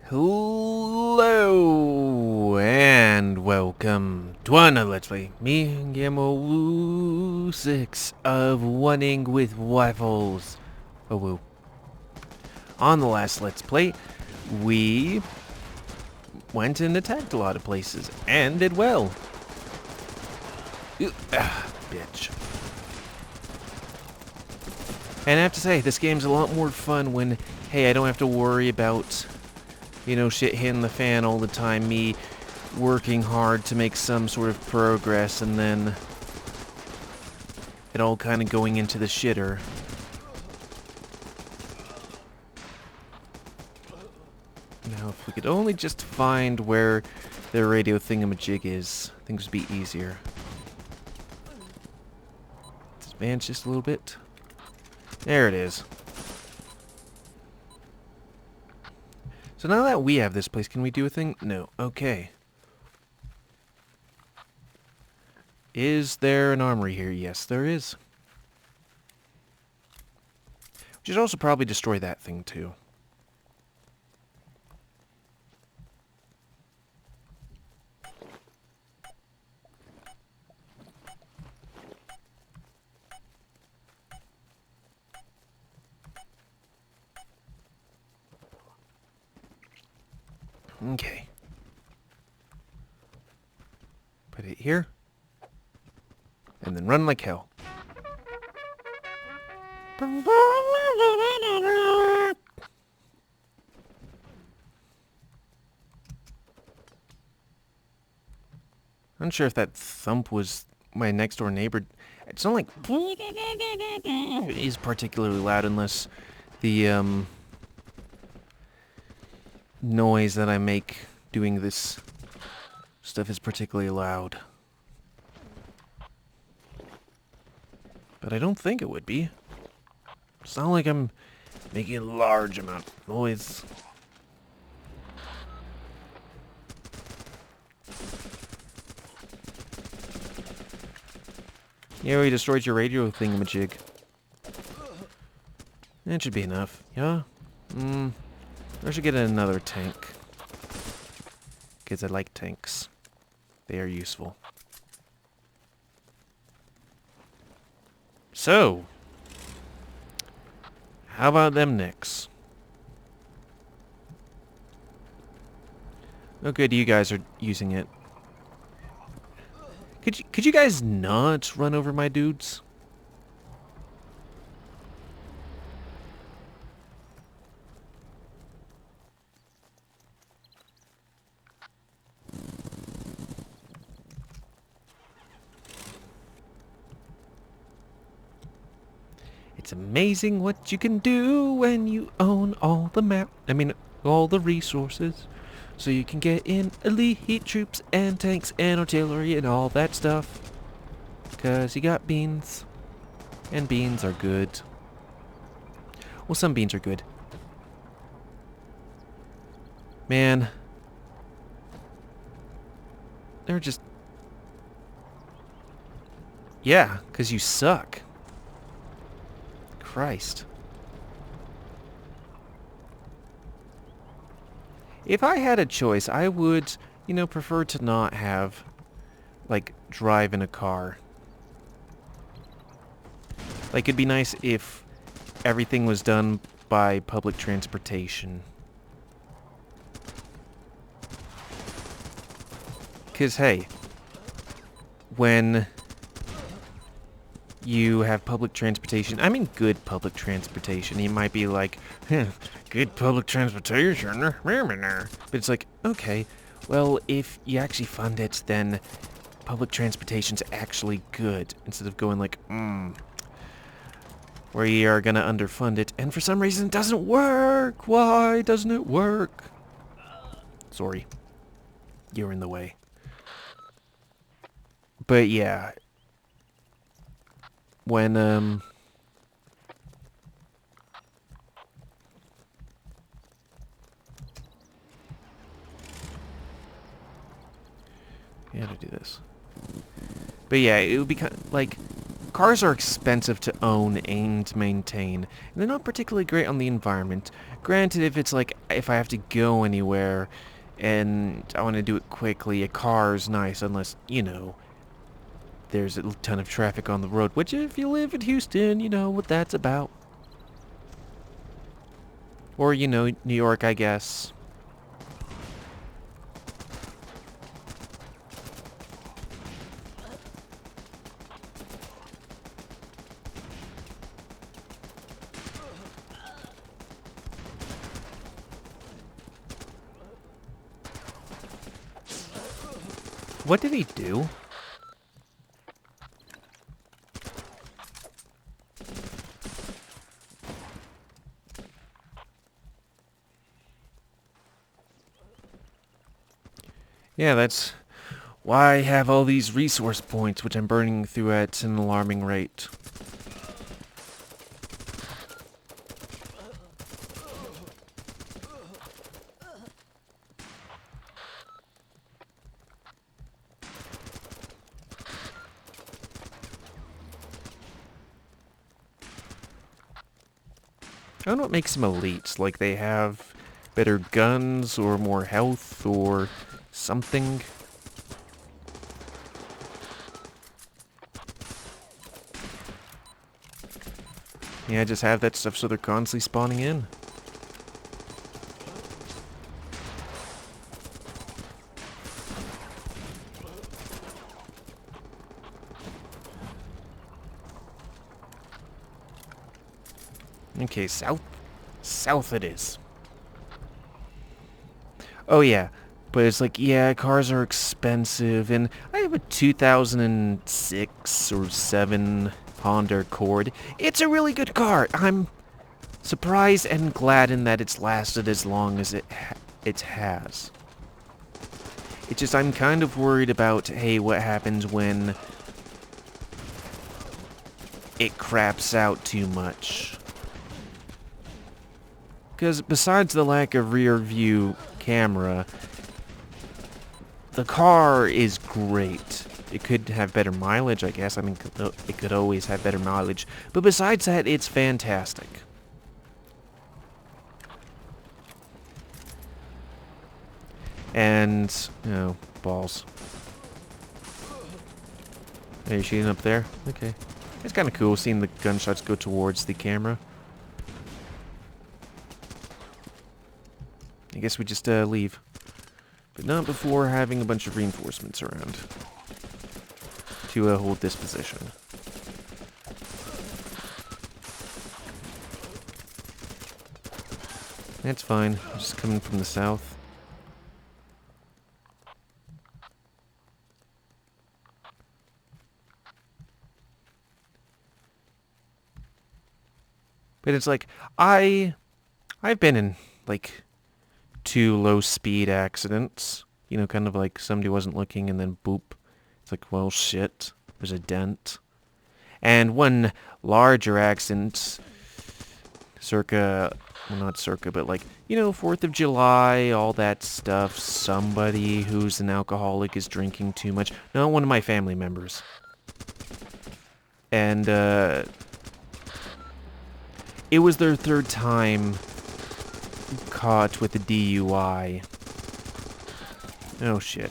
Hello and welcome to another Let's Play. Me, GamerWolfSix of Wanting with Waffles. Oh woo. On the last Let's Play, we went and attacked a lot of places and did well. Bitch. And I have to say, this game's a lot more fun when, hey, I don't have to worry about, you know, shit hitting the fan all the time, me working hard to make some sort of progress, and then it all kind of going into the shitter. Now, if we could only just find where the radio thingamajig is, things would be easier. Let's advance just a little bit. There it is. So now that we have this place, can we do a thing? No. Okay. Is there an armory here? Yes, there is. We should also probably destroy that thing, too. Okay. Put it here. And then run like hell. I'm not sure if that thump was my next door neighbor. It's not like is particularly loud unless the noise that I make doing this stuff is particularly loud. But I don't think it would be. It's not like I'm making a large amount of noise. Yeah, we destroyed your radio thingamajig. That should be enough. Yeah? I should get another tank. Because I like tanks. They are useful. So, how about them Nicks? Oh good, you guys are using it. Could you guys not run over my dudes? It's amazing what you can do when you own all the all the resources. So you can get in elite troops and tanks and artillery and all that stuff. 'Cause you got beans. And beans are good. Well, some beans are good. Man. They're just... Yeah, 'cause you suck. Christ. If I had a choice, I would, you know, prefer to not have, like, drive in a car. Like, it'd be nice if everything was done by public transportation. 'Cause, hey, when you have public transportation, I mean good public transportation, you might be like, good public transportation, but it's like, okay, well, if you actually fund it, then public transportation's actually good, instead of going like, we are gonna underfund it, and for some reason it doesn't work. Why doesn't it work? Sorry. You're in the way. But yeah. When, yeah, to do this. But yeah, it would be kind of like, Cars are expensive to own and maintain, and they're not particularly great on the environment. Granted, if it's like, if I have to go anywhere and I want to do it quickly, a car's nice, unless, you know, there's a ton of traffic on the road, which if you live in Houston, you know what that's about. Or, you know, New York, I guess. What did he do? Yeah, that's why I have all these resource points, which I'm burning through at an alarming rate. I don't know what makes them elites. Like they have better guns or more health or something. Yeah, just have that stuff so they're constantly spawning in. Okay, south. South it is. Oh yeah, but it's like, yeah, cars are expensive, and I have a 2006 or 7 Honda Accord. It's a really good car. I'm surprised and glad in that it's lasted as long as it has. It's just I'm kind of worried about, hey, what happens when it craps out too much. Because besides the lack of rear view camera, the car is great. It could have better mileage, I guess. I mean, it could always have better mileage. But besides that, it's fantastic. And, you know, balls. Are you shooting up there? Okay. It's kind of cool seeing the gunshots go towards the camera. I guess we just leave. But not before having a bunch of reinforcements around to hold this position. That's fine. I'm just coming from the south. But it's like, I've been in, like, 2 low-speed accidents. You know, kind of like somebody wasn't looking and then boop. It's like, well, shit. There's a dent. And 1 larger accident, circa, well, not circa, but like, you know, 4th of July, all that stuff. Somebody who's an alcoholic is drinking too much. Not one of my family members. And, it was their 3rd time caught with a DUI. Oh shit.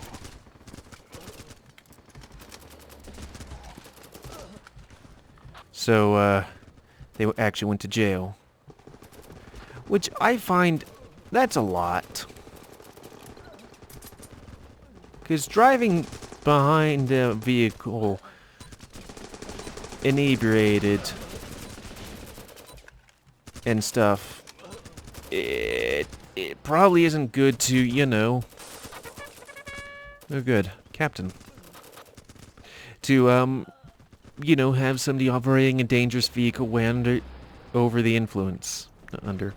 So, they actually went to jail. Which I find, that's a lot. Because driving behind a vehicle inebriated and stuff, it probably isn't good to, you know... Oh, good. Captain. To, you know, have somebody operating a dangerous vehicle when over the influence. Under.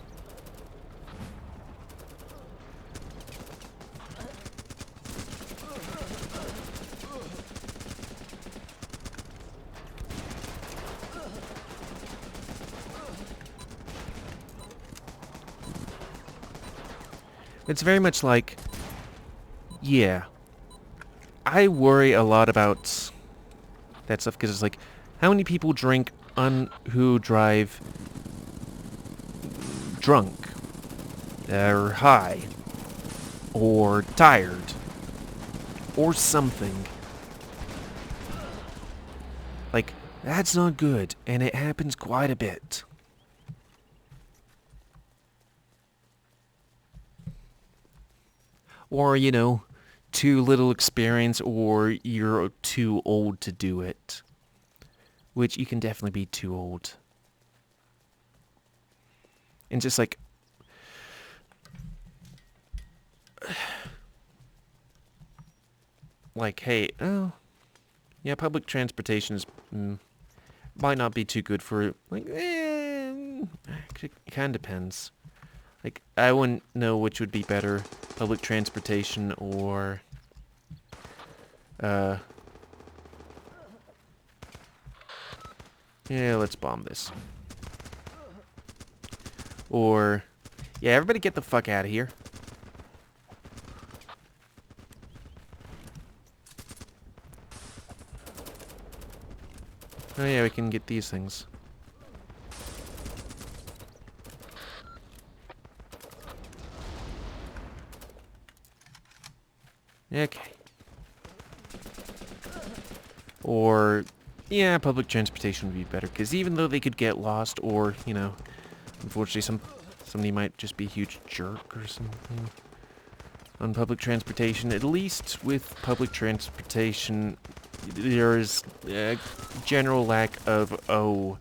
It's very much like, yeah, I worry a lot about that stuff because it's like, How many people drink who drive drunk, or high, or tired, or something? Like, that's not good, and it happens quite a bit. Or, you know, too little experience, or you're too old to do it. Which you can definitely be too old. And just like... like, hey, oh... yeah, public transportation is... might not be too good for... like, it kind of depends. Like, I wouldn't know which would be better. Public transportation or... yeah, let's bomb this. Or... yeah, everybody get the fuck out of here. Oh yeah, we can get these things. Okay. Or, yeah, public transportation would be better, because even though they could get lost, or, you know, unfortunately somebody might just be a huge jerk or something on public transportation, at least with public transportation, there is a general lack of, oh,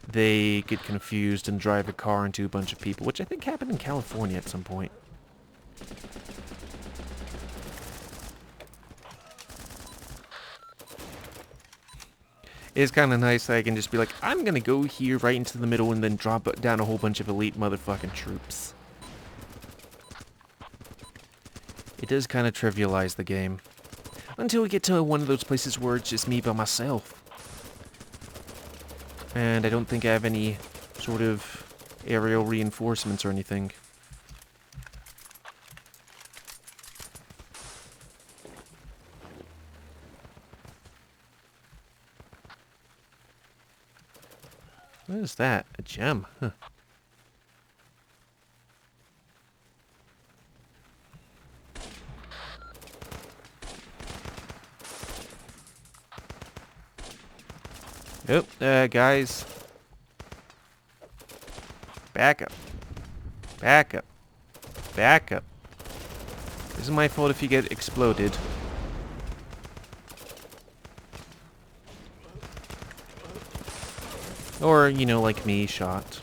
they get confused and drive a car into a bunch of people, which I think happened in California at some point. It's kind of nice that I can just be like, I'm going to go here right into the middle and then drop down a whole bunch of elite motherfucking troops. It does kind of trivialize the game. Until we get to one of those places where it's just me by myself. And I don't think I have any sort of aerial reinforcements or anything. What is that? A gem? Huh. Oh, guys. Back up. Back up. Back up. This is my fault if you get exploded. Or, you know, like me, shot.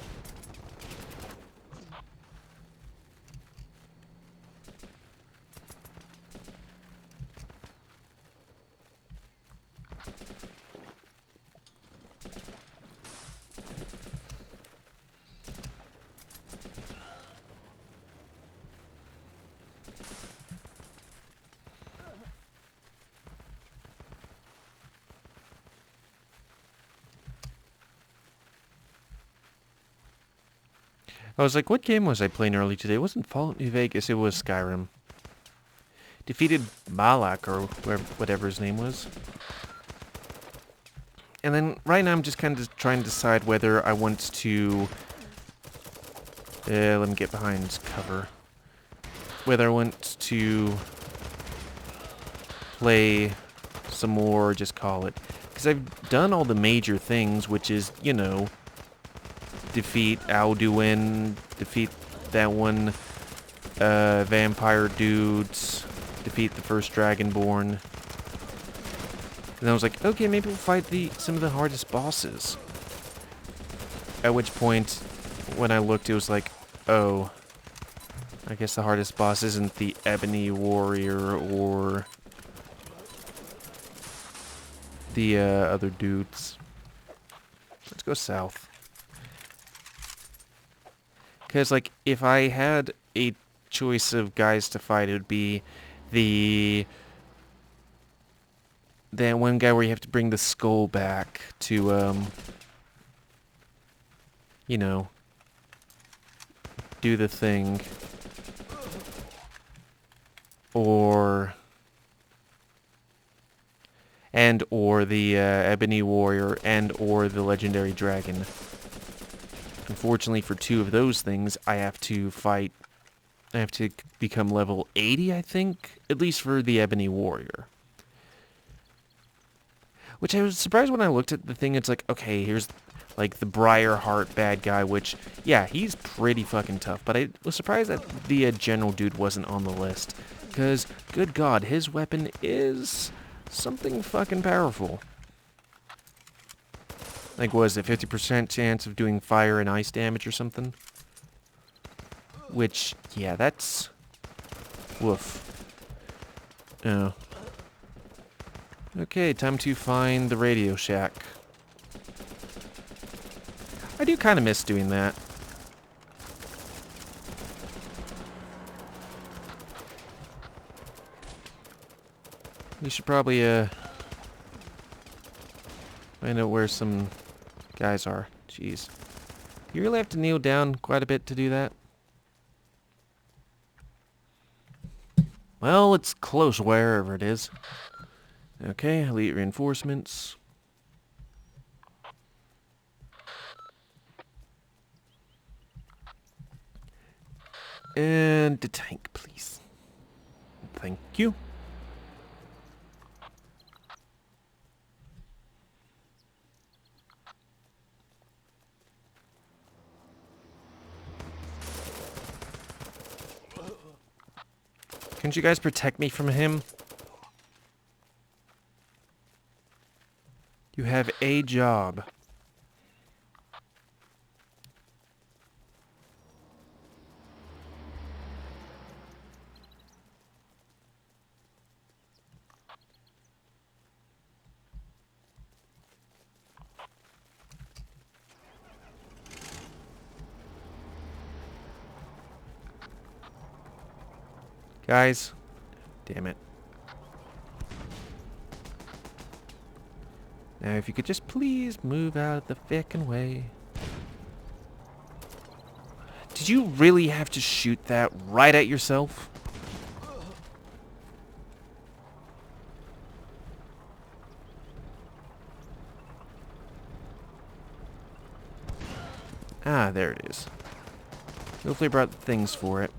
I was like, what game was I playing early today? It wasn't Fallout New Vegas, it was Skyrim. Defeated Malak, or whatever his name was. And then, right now I'm just kind of trying to decide whether I want to... let me get behind cover. Whether I want to play some more, or just call it. Because I've done all the major things, which is, you know... defeat Alduin, defeat that one vampire dudes, defeat the first Dragonborn. And I was like, okay, maybe we'll fight some of the hardest bosses. At which point, when I looked, it was like, oh, I guess the hardest boss isn't the Ebony Warrior or the other dudes. Let's go south. Because, like, if I had a choice of guys to fight, it would be that one guy where you have to bring the skull back to, you know, do the thing. and or the Ebony Warrior and or the Legendary Dragon. Unfortunately for 2 of those things, I have to become level 80, I think, at least for the Ebony Warrior. Which I was surprised when I looked at the thing, it's like, okay, here's like the Briarheart bad guy, which, yeah, he's pretty fucking tough, but I was surprised that the general dude wasn't on the list, because, good god, his weapon is something fucking powerful. Like, what is it, 50% chance of doing fire and ice damage or something? Which, yeah, that's... woof. Oh. Okay, time to find the Radio Shack. I do kind of miss doing that. We should probably, find out where some guys are. Jeez. You really have to kneel down quite a bit to do that? Well, it's close wherever it is. Okay, elite reinforcements. And a tank, please. Thank you. Can't you guys protect me from him? You have a job. Guys, damn it. Now, if you could just please move out of the frickin' way. Did you really have to shoot that right at yourself? Ah, there it is. Hopefully I brought things for it.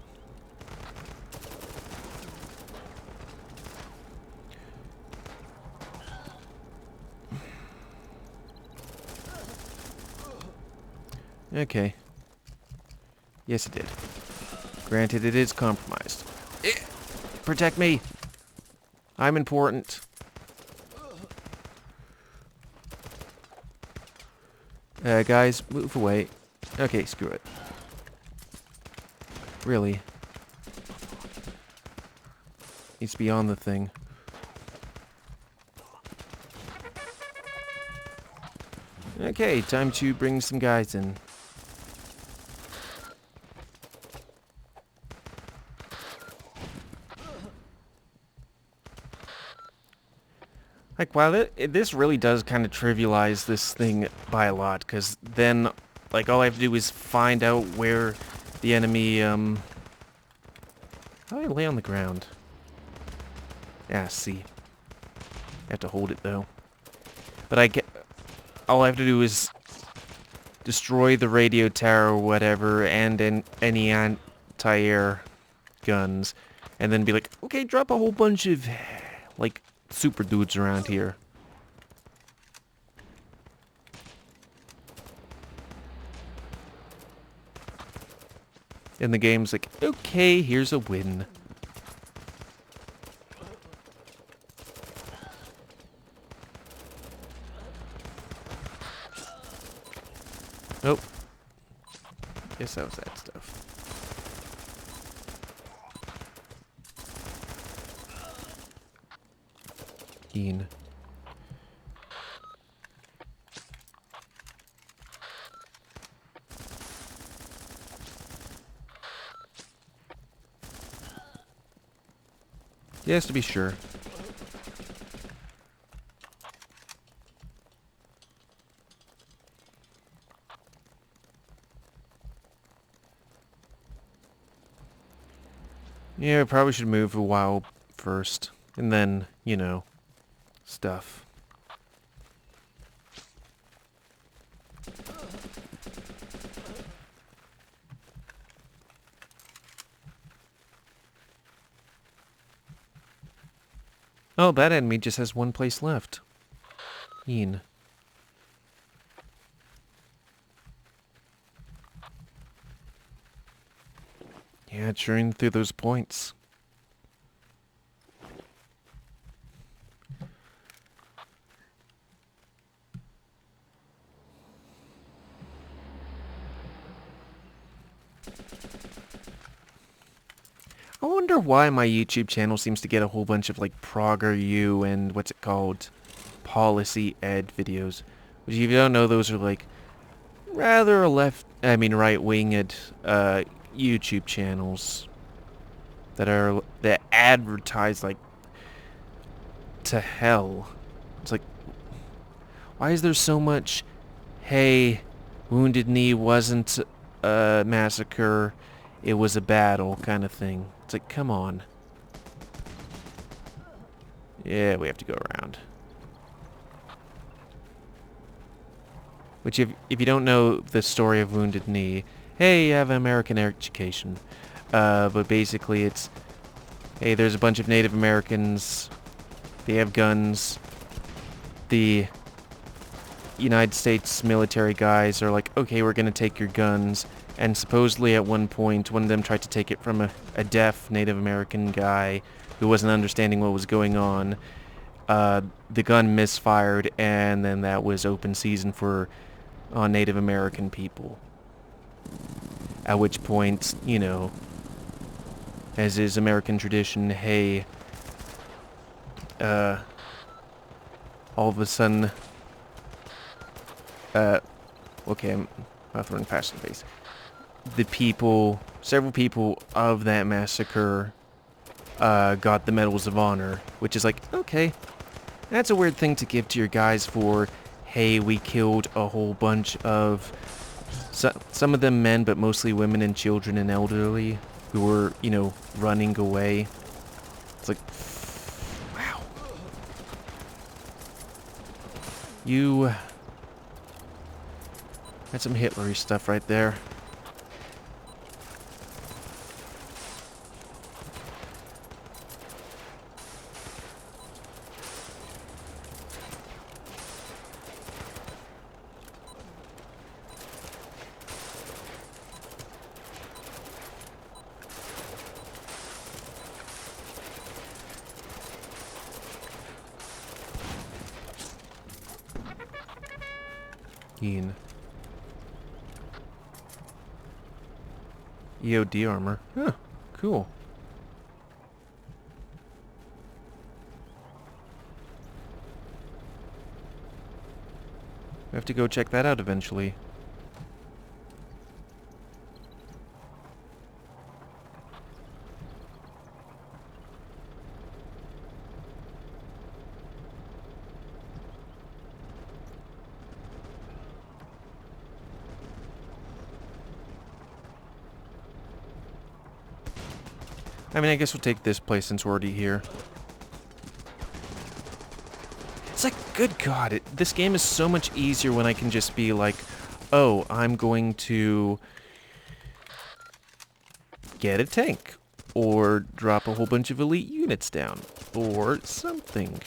Okay. Yes, it did. Granted, it is compromised. Protect me! I'm important. Guys, move away. Okay, screw it. Really? Needs to be on the thing. Okay, time to bring some guys in. Like, wow, this really does kind of trivialize this thing by a lot, because then, like, all I have to do is find out where the enemy, How do I lay on the ground? Yeah, see. I have to hold it, though. But all I have to do is destroy the radio tower or whatever, and any anti-air guns, and then be like, okay, drop a whole bunch of, like, super dudes around here. And the game's like, okay, here's a win. Nope. Guess that was that stuff. Keen. Yes, to be sure. Yeah, I probably should move a while first. And then, you know, stuff. Oh, that enemy just has one place left. Ian. Yeah, churning through those points. I wonder why my YouTube channel seems to get a whole bunch of like ProggerU and what's it called? Policy Ed videos. Which if you don't know, those are like rather right-winged YouTube channels that advertise like to hell. It's like, why is there so much, hey, Wounded Knee wasn't a massacre, it was a battle kind of thing. It's like, come on. Yeah, we have to go around. Which, if you don't know the story of Wounded Knee, hey, you have an American education. But basically it's, hey, there's a bunch of Native Americans, they have guns, the United States military guys are like, okay, we're gonna take your guns, and supposedly at one point, one of them tried to take it from a deaf Native American guy who wasn't understanding what was going on. The gun misfired, and then that was open season for Native American people. At which point, you know, as is American tradition, hey, all of a sudden, okay, I'm throwing past the face. Several people of that massacre, got the Medals of Honor, which is like, okay, that's a weird thing to give to your guys for, hey, we killed a whole bunch of, some of them men, but mostly women and children and elderly, who were, you know, running away. It's like, wow. You... That's some Hitlery stuff right there. Ian. EOD armor. Huh, cool. We have to go check that out eventually. I mean, I guess we'll take this place since we're already here. It's like, good God, this game is so much easier when I can just be like, oh, I'm going to get a tank, or drop a whole bunch of elite units down, or something.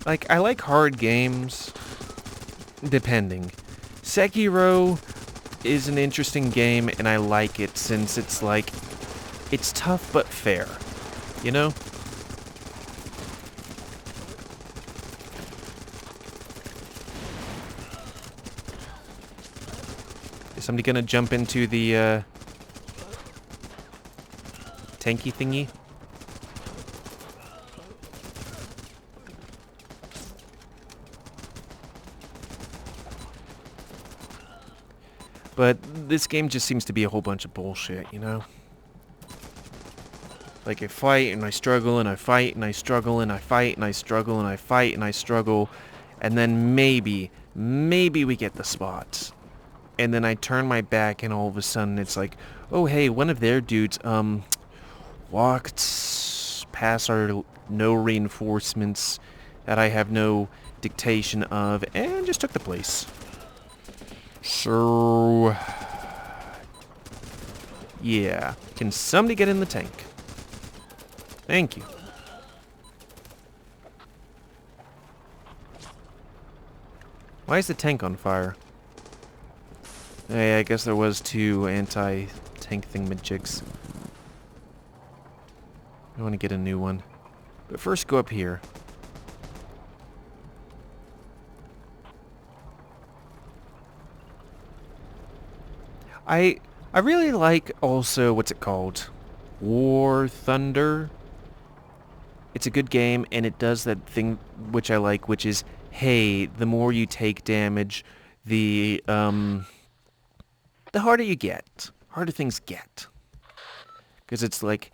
Like, I like hard games, depending. Sekiro is an interesting game, and I like it since it's like, it's tough but fair, you know? Is somebody gonna jump into the, tanky thingy? But this game just seems to be a whole bunch of bullshit, you know? Like, I fight, and I struggle, and I fight, and I struggle, and I fight, and I struggle, and I fight, and I struggle, and then maybe we get the spots. And then I turn my back, and all of a sudden it's like, oh, hey, one of their dudes, walked past our no reinforcements that I have no dictation of, and just took the place. So, Yeah. Can somebody get in the tank? Thank you. Why is the tank on fire? Hey, I guess there was 2 anti-tank thingamajigs. I want to get a new one. But first go up here. I really like also, what's it called? War Thunder. It's a good game, and it does that thing which I like, which is, hey, the more you take damage, the harder you get. Harder things get. Because it's like,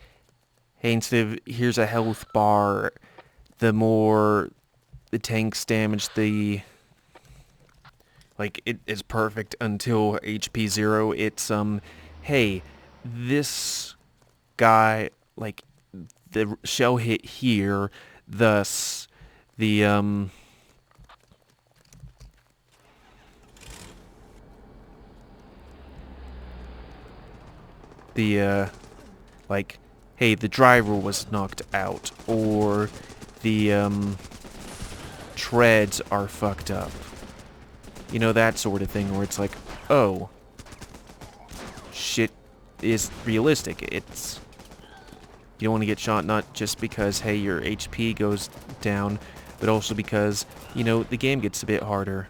hey, instead of here's a health bar, the more the tank's damage, the... Like, it is perfect until HP 0. It's, hey, this guy, like, the shell hit here, thus the, like, hey, the driver was knocked out, or the, treads are fucked up. You know, that sort of thing, where it's like, oh, shit is realistic. It's... You don't want to get shot not just because, hey, your HP goes down, but also because, you know, the game gets a bit harder.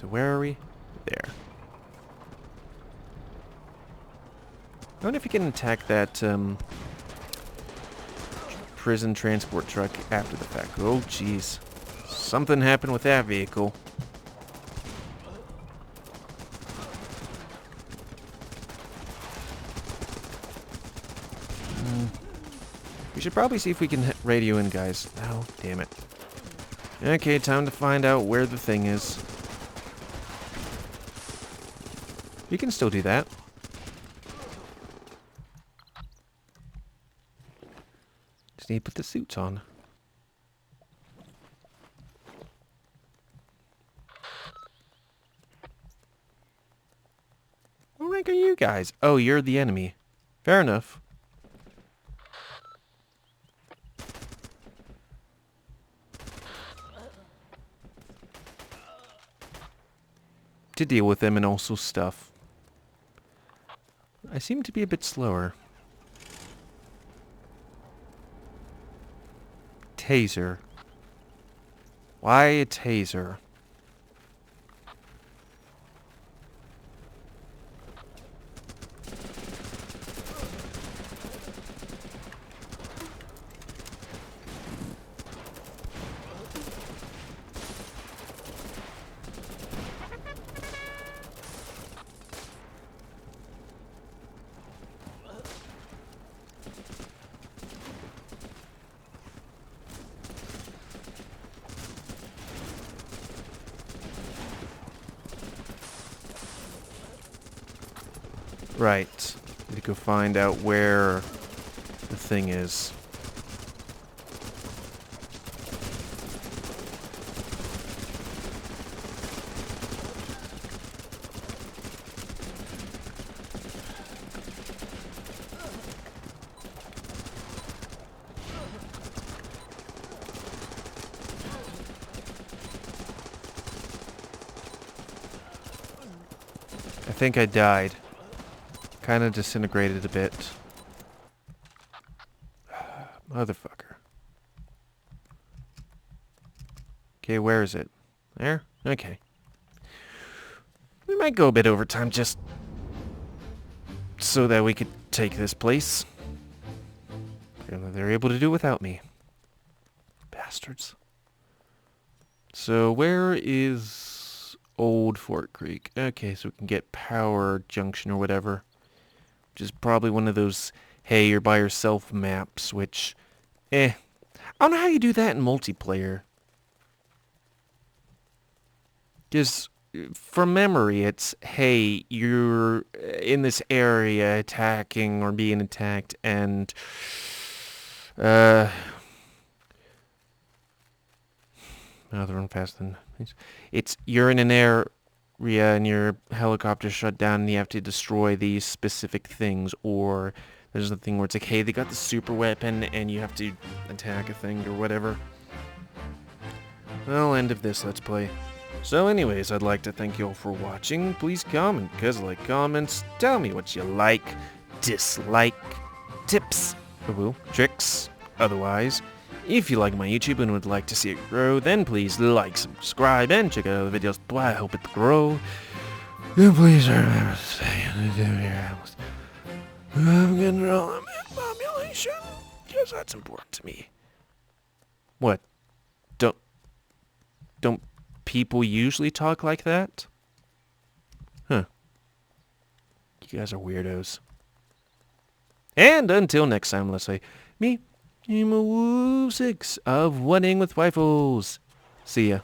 So where are we? There. I wonder if you can attack that, prison transport truck after the fact. Oh, jeez. Something happened with that vehicle. We should probably see if we can radio in, guys. Oh, damn it. Okay, time to find out where the thing is. You can still do that. Just need to put the suits on. What rank are you guys? Oh, you're the enemy. Fair enough. To deal with them and also stuff. I seem to be a bit slower. Taser. Why a taser? Right. Need to go find out where the thing is. I think I died. Kind of disintegrated a bit. Motherfucker. Okay, where is it? There? Okay. We might go a bit over time just so that we could take this place. They're able to do without me. Bastards. So where is Old Fort Creek? Okay, so we can get Power Junction or whatever. Which is probably one of those, hey, you're by yourself maps, which, I don't know how you do that in multiplayer. Because from memory, it's, hey, you're in this area attacking or being attacked, and, Another one faster than... You're in an area and your helicopter shut down and you have to destroy these specific things, or there's a thing where it's like, hey, they got the super weapon and you have to attack a thing or whatever. Well, end of this Let's Play. So anyways, I'd like to thank you all for watching. Please comment, because I like comments. Tell me what you like, dislike, tips, tricks, otherwise. If you like my YouTube and would like to see it grow, then please like, subscribe, and check out other videos. Boy, I hope it grow. And please remember to stay in the house. I'm getting all of my population, because that's important to me. What? Don't people usually talk like that? Huh. You guys are weirdos. And until next time, let's say, me, GamerWolfSix of Wedding with Rifles. See ya.